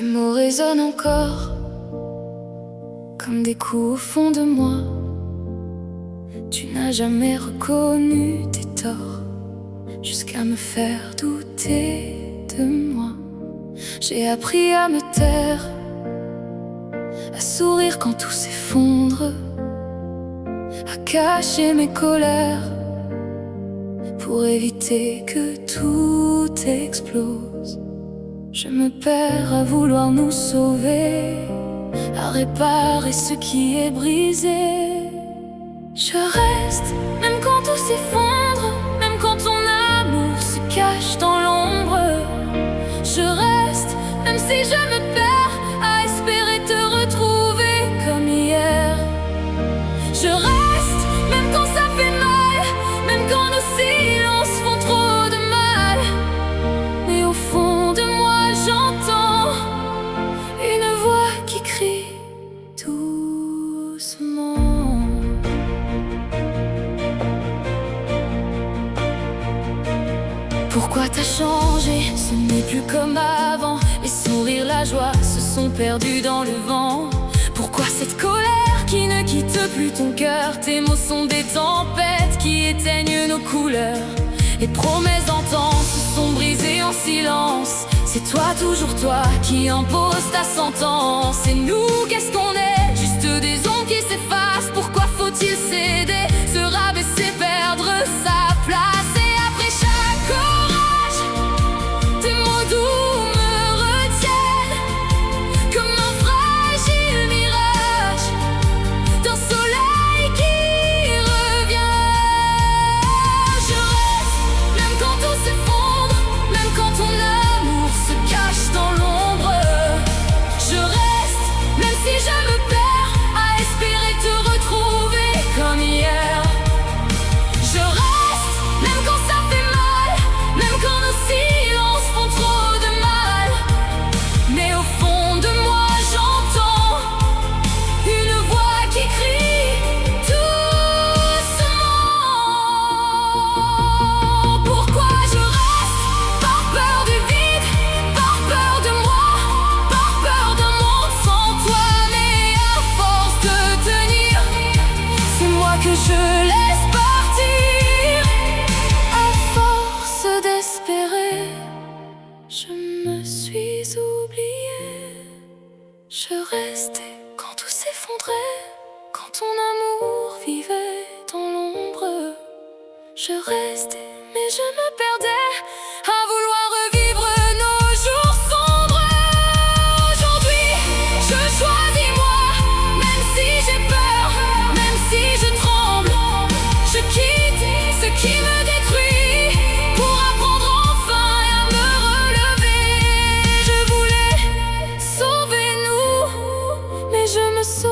Tes mots résonnent encore comme des coups au fond de moi. Tu n'as jamais reconnu tes torts jusqu'à me faire douter de moi. J'ai appris à me taire, à sourire quand tout s'effondre, à cacher mes colères pour éviter que tout explose. Je me perds à vouloir nous sauver, à réparer ce qui est brisé. Je reste, même quand tout s'effondre, même quand ton amour se cache dans l'ombre. Je reste, même si je me perds, à espérer te retrouver comme hier. Je reste, même quand ça fait mal, même quand nos silences font trop de mal. Mais au fond de moi j'entends une voix qui crie doucement. Pourquoi t'as changé? Ce n'est plus comme avant. Les sourires, la joie se sont perdus dans le vent. Pourquoi cette colère qui ne quitte plus ton cœur? Tes mots sont des tempêtes qui éteignent nos couleurs. Les promesses d'antan se sont brisées en silence. C'est toi, toujours toi, qui impose ta sentence. Et nous, qu'est-ce qu'on est? Juste des ombres qui s'effacent. Pourquoi faut-il céder, se rabaisser, perdre sa place? Et après chaque orage, tes mots doux me retiennent comme un fragile mirage d'un soleil qui revient. Je reste, même quand tout s'effondre, même quand ton amour se cache dans l'ombre. Je reste, même si je me perds, à espérer te retrouver comme hier. Je reste, même quand ça fait mal, même quand nos silences font trop de mal. Mais au fond de moi j'entends une voix qui crie doucement. Pourquoi je reste? Par peur du vide, par peur de moi, par peur d'un monde sans toi. Mais à force de tenir, c'est moi que je laisse partir. À force d'espérer, je me suis oubliée. Je restais quand tout s'effondrait, quand ton amour vivait dans l'ombre. Je restais, mais je me perdais à vouloir revivre nos jours sombres. Aujourd'hui, je choisis moi, même si j'ai peur, même si je tremble. Je quitte ce qui me détruit pour apprendre enfin à me relever. Je voulais sauver nous, mais je me sauve